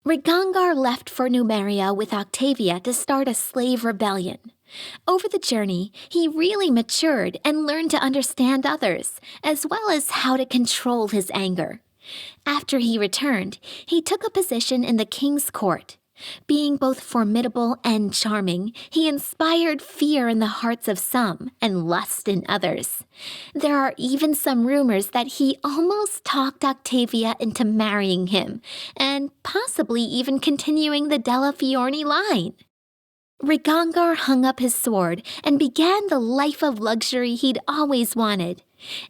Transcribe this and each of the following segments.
Rigongar left for Numeria with Octavia to start a slave rebellion. Over the journey, he really matured and learned to understand others, as well as how to control his anger. After he returned, he took a position in the king's court. Being both formidable and charming, he inspired fear in the hearts of some and lust in others. There are even some rumors that he almost talked Octavia into marrying him, and possibly even continuing the Della Fiorni line. Rigongar hung up his sword and began the life of luxury he'd always wanted.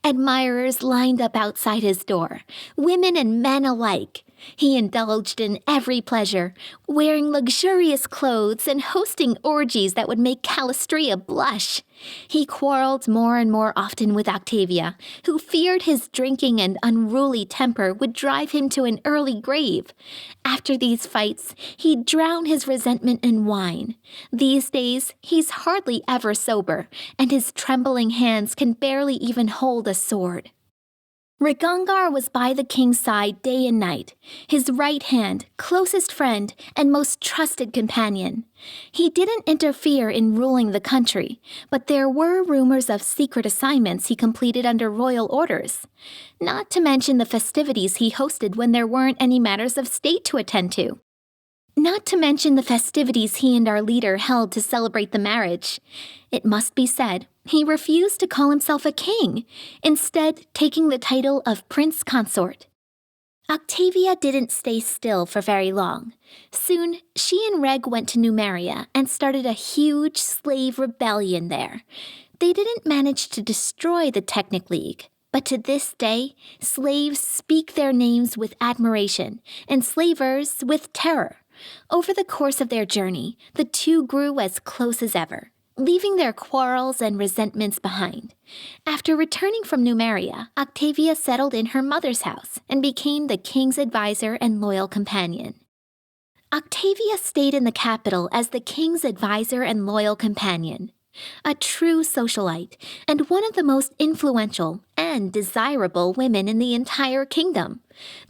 Admirers lined up outside his door, women and men alike. He indulged in every pleasure, wearing luxurious clothes and hosting orgies that would make Calistria blush. He quarreled more and more often with Octavia, who feared his drinking and unruly temper would drive him to an early grave. After these fights, he'd drown his resentment in wine. These days, he's hardly ever sober, and his trembling hands can barely even hold a sword. Rigongar was by the king's side day and night, his right hand, closest friend, and most trusted companion. He didn't interfere in ruling the country, but there were rumors of secret assignments he completed under royal orders. Not to mention the festivities he hosted when there weren't any matters of state to attend to. Not to mention the festivities he and our leader held to celebrate the marriage. It must be said, he refused to call himself a king, instead taking the title of Prince Consort. Octavia didn't stay still for very long. Soon, she and Reg went to Numeria and started a huge slave rebellion there. They didn't manage to destroy the Technic League, but to this day, slaves speak their names with admiration, and slavers with terror. Over the course of their journey, the two grew as close as ever, leaving their quarrels and resentments behind. After returning from Numeria, Octavia settled in her mother's house and became the king's advisor and loyal companion. Octavia stayed in the capital as the king's advisor and loyal companion. A true socialite, and one of the most influential and desirable women in the entire kingdom.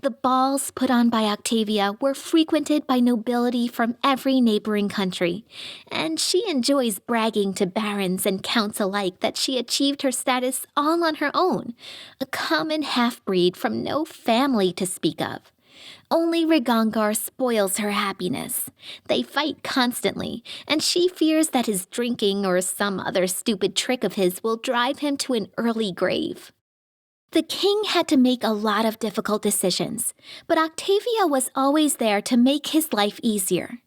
The balls put on by Octavia were frequented by nobility from every neighboring country, and she enjoys bragging to barons and counts alike that she achieved her status all on her own, a common half-breed from no family to speak of. Only Rigongar spoils her happiness. They fight constantly, and she fears that his drinking or some other stupid trick of his will drive him to an early grave. The king had to make a lot of difficult decisions, but Octavia was always there to make his life easier.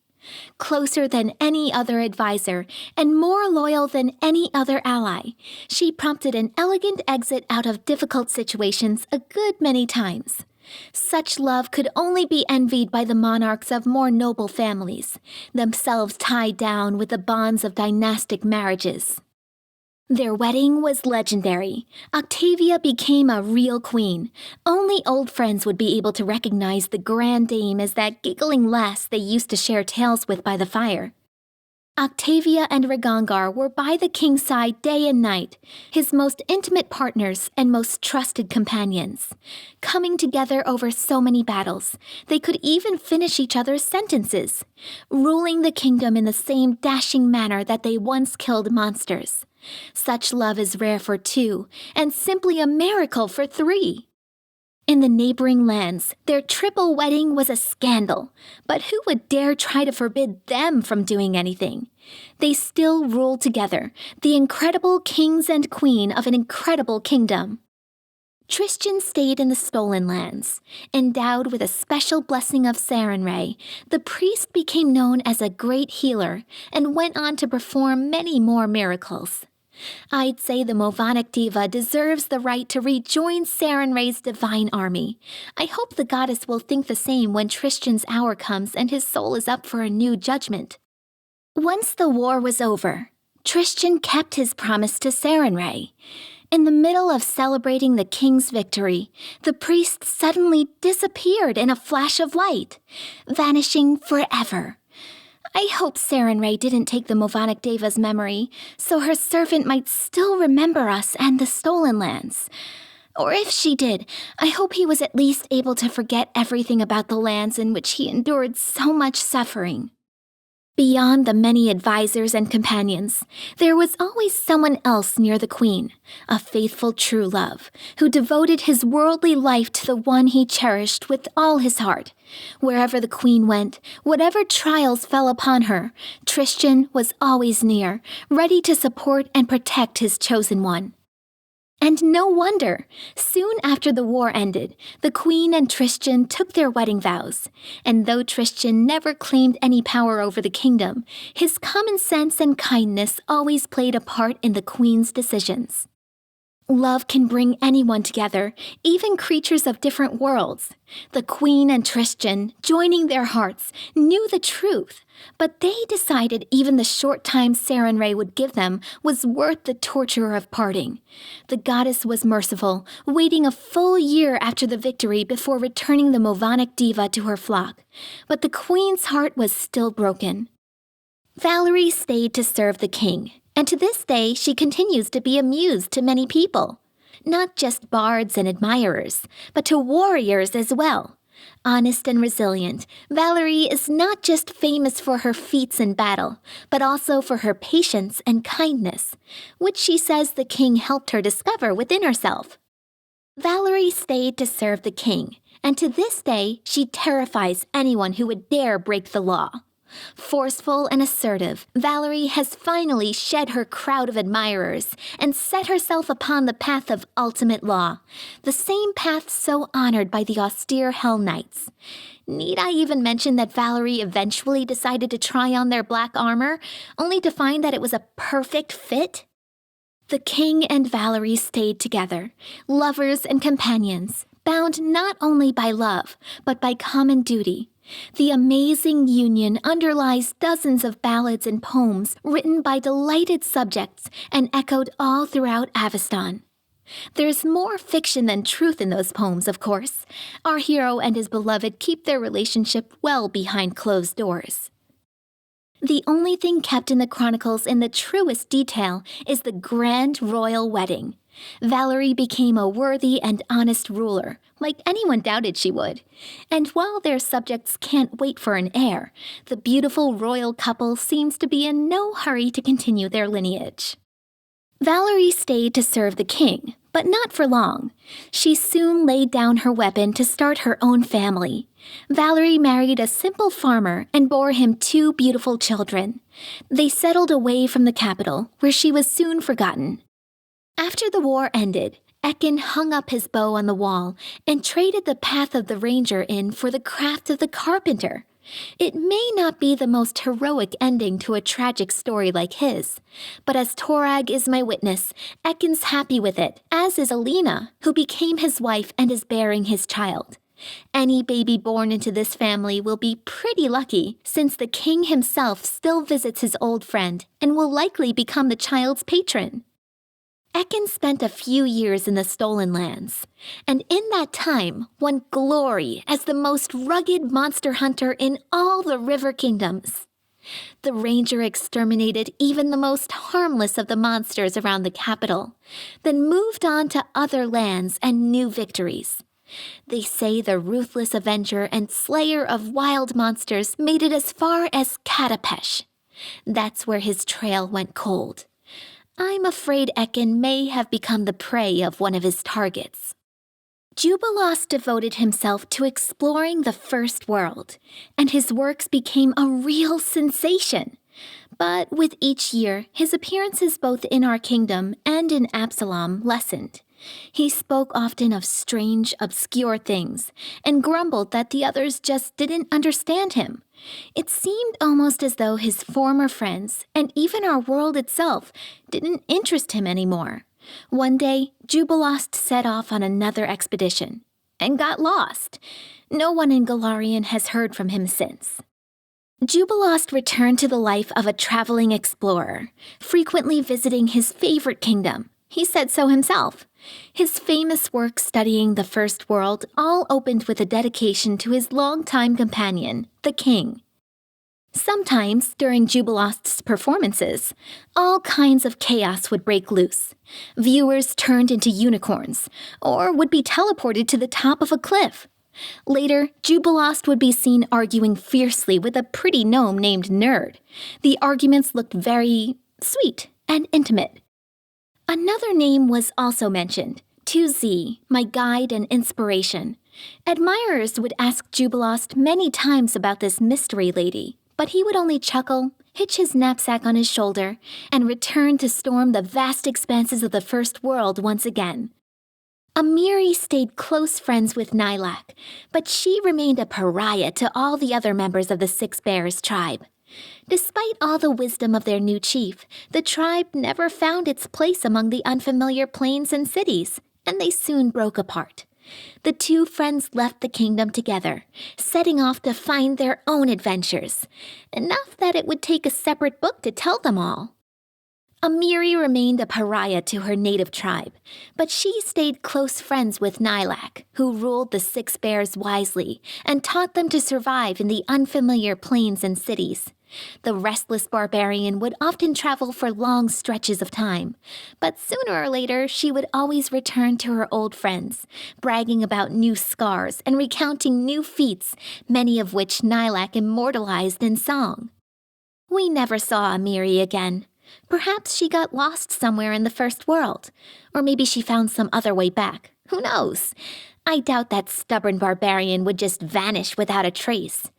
Closer than any other advisor and more loyal than any other ally, she prompted an elegant exit out of difficult situations a good many times. Such love could only be envied by the monarchs of more noble families, themselves tied down with the bonds of dynastic marriages. Their wedding was legendary. Octavia became a real queen. Only old friends would be able to recognize the grand dame as that giggling lass they used to share tales with by the fire. Octavia and Rigongar were by the king's side day and night, his most intimate partners and most trusted companions. Coming together over so many battles, they could even finish each other's sentences, ruling the kingdom in the same dashing manner that they once killed monsters. Such love is rare for two, and simply a miracle for three. In the neighboring lands, their triple wedding was a scandal, but who would dare try to forbid them from doing anything? They still ruled together, the incredible kings and queen of an incredible kingdom. Tristan stayed in the Stolen Lands. Endowed with a special blessing of Sarenrae, the priest became known as a great healer and went on to perform many more miracles. I'd say the Movonic Diva deserves the right to rejoin Sarenrae's divine army. I hope the goddess will think the same when Tristan's hour comes and his soul is up for a new judgment. Once the war was over, Tristan kept his promise to Sarenrae. In the middle of celebrating the king's victory, the priest suddenly disappeared in a flash of light, vanishing forever. I hope Sarenrae didn't take the Movonic Diva's memory, so her servant might still remember us and the Stolen Lands. Or if she did, I hope he was at least able to forget everything about the lands in which he endured so much suffering. Beyond the many advisors and companions, there was always someone else near the queen, a faithful true love, who devoted his worldly life to the one he cherished with all his heart. Wherever the queen went, whatever trials fell upon her, Tristan was always near, ready to support and protect his chosen one. And no wonder! Soon after the war ended, the queen and Tristan took their wedding vows. And though Tristan never claimed any power over the kingdom, his common sense and kindness always played a part in the queen's decisions. Love can bring anyone together, even creatures of different worlds. The queen and Tristan, joining their hearts, knew the truth, but they decided even the short time Sarenrae would give them was worth the torture of parting. The goddess was merciful, waiting a full year after the victory before returning the Movonic diva to her flock, but the queen's heart was still broken. Valerie stayed to serve the king, and to this day she continues to be a muse to many people. Not just bards and admirers, but to warriors as well. Honest and resilient, Valerie is not just famous for her feats in battle, but also for her patience and kindness, which she says the king helped her discover within herself. Valerie stayed to serve the king, and to this day she terrifies anyone who would dare break the law. Forceful and assertive, Valerie has finally shed her crowd of admirers and set herself upon the path of ultimate law, the same path so honored by the austere Hell Knights. Need I even mention that Valerie eventually decided to try on their black armor, only to find that it was a perfect fit? The king and Valerie stayed together, lovers and companions, bound not only by love, but by common duty. The amazing union underlies dozens of ballads and poems written by delighted subjects and echoed all throughout Avestan. There's more fiction than truth in those poems, of course. Our hero and his beloved keep their relationship well behind closed doors. The only thing kept in the chronicles in the truest detail is the grand royal wedding. Valerie became a worthy and honest ruler, like anyone doubted she would. And while their subjects can't wait for an heir, the beautiful royal couple seems to be in no hurry to continue their lineage. Valerie stayed to serve the king, but not for long. She soon laid down her weapon to start her own family. Valerie married a simple farmer and bore him 2 beautiful children. They settled away from the capital, where she was soon forgotten. After the war ended, Ekin hung up his bow on the wall and traded the path of the ranger in for the craft of the carpenter. It may not be the most heroic ending to a tragic story like his, but as Torag is my witness, Ekin's happy with it, as is Alina, who became his wife and is bearing his child. Any baby born into this family will be pretty lucky, since the king himself still visits his old friend and will likely become the child's patron. Ekin spent a few years in the Stolen Lands, and in that time won glory as the most rugged monster hunter in all the River Kingdoms. The ranger exterminated even the most harmless of the monsters around the capital, then moved on to other lands and new victories. They say the ruthless avenger and slayer of wild monsters made it as far as Katapesh. That's where his trail went cold. I'm afraid Ekin may have become the prey of one of his targets. Jubilos devoted himself to exploring the First World, and his works became a real sensation. But with each year, his appearances both in our kingdom and in Absalom lessened. He spoke often of strange, obscure things, and grumbled that the others just didn't understand him. It seemed almost as though his former friends, and even our world itself, didn't interest him anymore. One day, Jubilost set off on another expedition, and got lost. No one in Golarion has heard from him since. Jubilost returned to the life of a traveling explorer, frequently visiting his favorite kingdom. He said so himself. His famous work studying the First World all opened with a dedication to his longtime companion, the king. Sometimes, during Jubilost's performances, all kinds of chaos would break loose. Viewers turned into unicorns, or would be teleported to the top of a cliff. Later, Jubilost would be seen arguing fiercely with a pretty gnome named Nerd. The arguments looked very sweet and intimate. Another name was also mentioned, 2Z, my guide and inspiration. Admirers would ask Jubilost many times about this mystery lady, but he would only chuckle, hitch his knapsack on his shoulder, and return to storm the vast expanses of the First World once again. Amiri stayed close friends with Nylak, but she remained a pariah to all the other members of the Six Bears tribe. Despite all the wisdom of their new chief, the tribe never found its place among the unfamiliar plains and cities, and they soon broke apart. The two friends left the kingdom together, setting off to find their own adventures, enough that it would take a separate book to tell them all. Amiri remained a pariah to her native tribe, but she stayed close friends with Nylak, who ruled the Six Bears wisely and taught them to survive in the unfamiliar plains and cities. The restless barbarian would often travel for long stretches of time, but sooner or later she would always return to her old friends, bragging about new scars and recounting new feats, many of which Nylak immortalized in song. We never saw Amiri again. Perhaps she got lost somewhere in the First World, or maybe she found some other way back. Who knows? I doubt that stubborn barbarian would just vanish without a trace.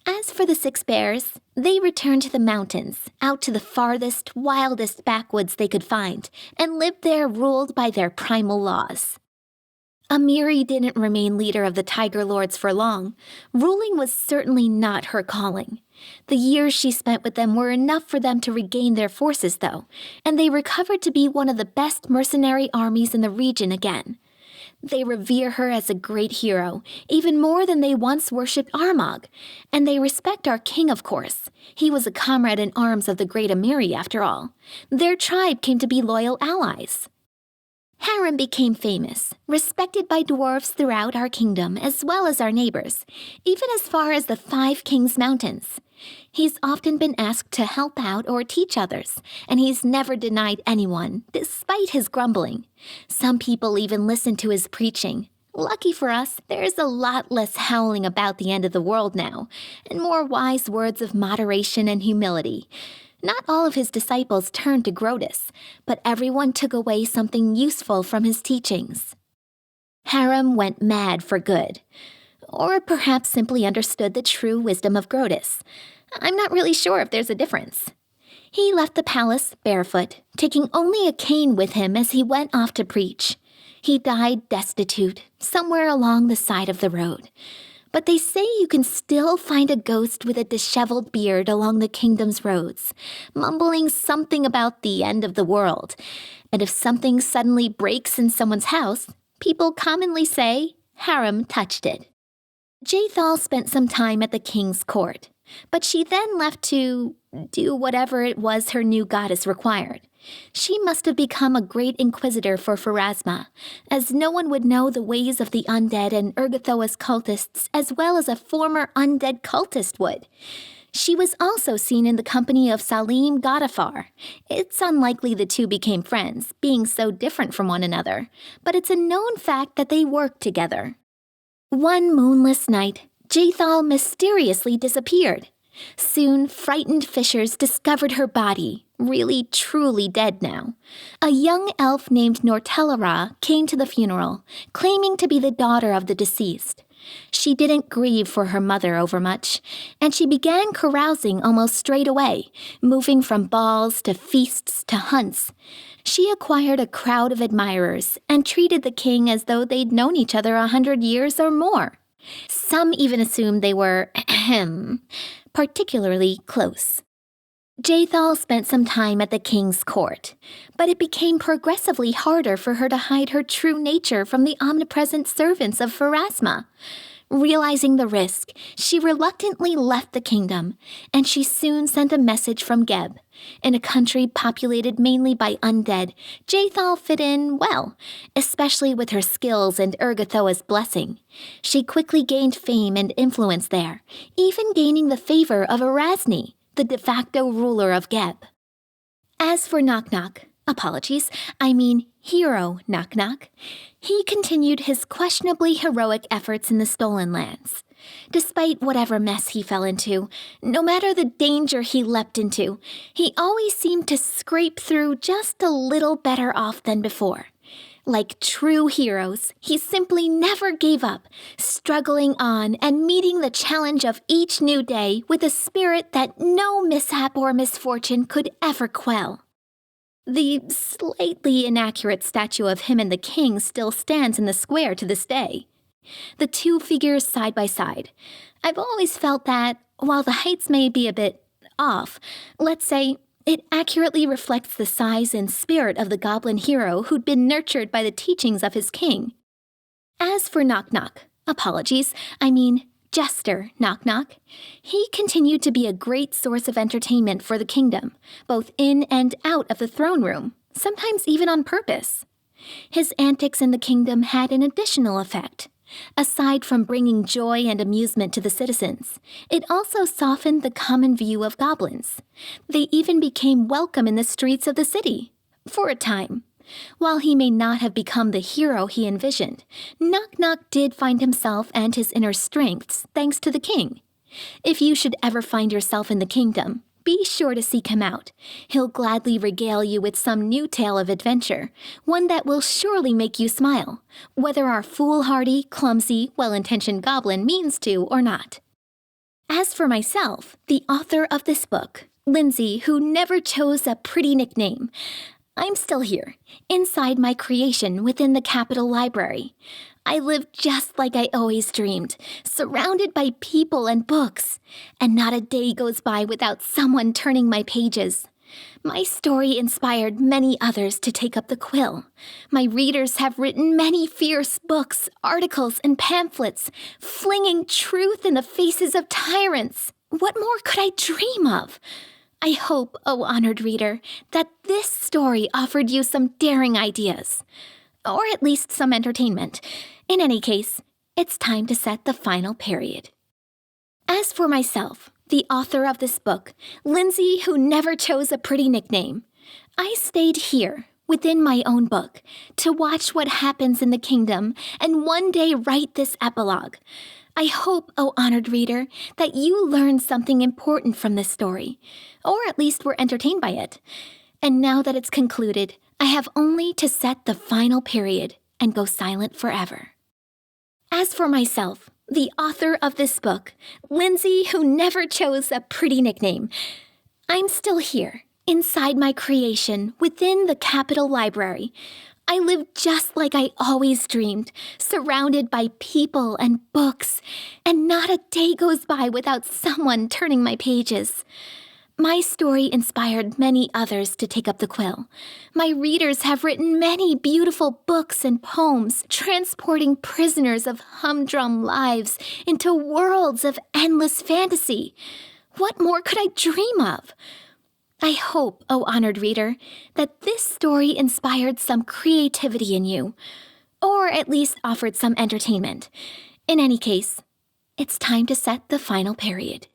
As for the Six Bears, they returned to the mountains, out to the farthest, wildest backwoods they could find, and lived there ruled by their primal laws. Amiri didn't remain leader of the Tiger Lords for long. Ruling was certainly not her calling. The years she spent with them were enough for them to regain their forces, though, and they recovered to be one of the best mercenary armies in the region again. They revere her as a great hero, even more than they once worshipped Armagh, and they respect our king, of course. He was a comrade in arms of the great Amiri, after all. Their tribe came to be loyal allies. Harem became famous, respected by dwarves throughout our kingdom as well as our neighbors, even as far as the Five Kings Mountains. He's often been asked to help out or teach others, and he's never denied anyone, despite his grumbling. Some people even listen to his preaching. Lucky for us, there's a lot less howling about the end of the world now, and more wise words of moderation and humility. Not all of his disciples turned to Grotus, but everyone took away something useful from his teachings. Harem went mad for good, or perhaps simply understood the true wisdom of Grotus. I'm not really sure if there's a difference. He left the palace barefoot, taking only a cane with him as he went off to preach. He died destitute, somewhere along the side of the road. But they say you can still find a ghost with a disheveled beard along the kingdom's roads, mumbling something about the end of the world. And if something suddenly breaks in someone's house, people commonly say, Harem touched it. Jaethal spent some time at the king's court, but she then left to do whatever it was her new goddess required. She must have become a great inquisitor for Pharasma, as no one would know the ways of the undead and Urgathoa's cultists as well as a former undead cultist would. She was also seen in the company of Salim Godafar. It's unlikely the two became friends, being so different from one another, but it's a known fact that they worked together. One moonless night, Jaethal mysteriously disappeared. Soon, frightened fishers discovered her body, really truly dead now. A young elf named Nortellara came to the funeral, claiming to be the daughter of the deceased. She didn't grieve for her mother overmuch, and she began carousing almost straight away, moving from balls to feasts to hunts. She acquired a crowd of admirers and treated the king as though they'd known each other 100 years or more. Some even assumed they were, particularly close. Jaethal spent some time at the king's court, but it became progressively harder for her to hide her true nature from the omnipresent servants of Pharasma. Realizing the risk, she reluctantly left the kingdom, and she soon sent a message from Geb. In a country populated mainly by undead, Jaethal fit in well, especially with her skills and Urgathoa's blessing. She quickly gained fame and influence there, even gaining the favor of Erasni, the de facto ruler of Geb. As for Hero Knock Knock, he continued his questionably heroic efforts in the Stolen Lands. Despite whatever mess he fell into, no matter the danger he leapt into, he always seemed to scrape through just a little better off than before. Like true heroes, he simply never gave up, struggling on and meeting the challenge of each new day with a spirit that no mishap or misfortune could ever quell. The slightly inaccurate statue of him and the king still stands in the square to this day. The two figures side by side. I've always felt that, while the heights may be a bit off, let's say, it accurately reflects the size and spirit of the goblin hero who'd been nurtured by the teachings of his king. As for Jester Knock Knock, he continued to be a great source of entertainment for the kingdom, both in and out of the throne room, sometimes even on purpose. His antics in the kingdom had an additional effect. Aside from bringing joy and amusement to the citizens, it also softened the common view of goblins. They even became welcome in the streets of the city, for a time. While he may not have become the hero he envisioned, Knock Knock did find himself and his inner strengths thanks to the king. If you should ever find yourself in the kingdom, be sure to seek him out. He'll gladly regale you with some new tale of adventure, one that will surely make you smile, whether our foolhardy, clumsy, well-intentioned goblin means to or not. As for myself, the author of this book, Lindsay, who never chose a pretty nickname, I'm still here, inside my creation within the Capitol Library. I live just like I always dreamed, surrounded by people and books, and not a day goes by without someone turning my pages. My story inspired many others to take up the quill. My readers have written many fierce books, articles, and pamphlets, flinging truth in the faces of tyrants. What more could I dream of? I hope, O honored reader, that this story offered you some daring ideas, or at least some entertainment. In any case, it's time to set the final period. As for myself, the author of this book, Lindsay, who never chose a pretty nickname, I stayed here, within my own book, to watch what happens in the kingdom and one day write this epilogue. I hope, O honored reader, that you learned something important from this story, or at least were entertained by it. And now that it's concluded, I have only to set the final period and go silent forever. As for myself, the author of this book, Lindsay, who never chose a pretty nickname, I'm still here, inside my creation, within the Capitol Library. I live just like I always dreamed, surrounded by people and books, and not a day goes by without someone turning my pages. My story inspired many others to take up the quill. My readers have written many beautiful books and poems, transporting prisoners of humdrum lives into worlds of endless fantasy. What more could I dream of? I hope, O honored reader, that this story inspired some creativity in you, or at least offered some entertainment. In any case, it's time to set the final period.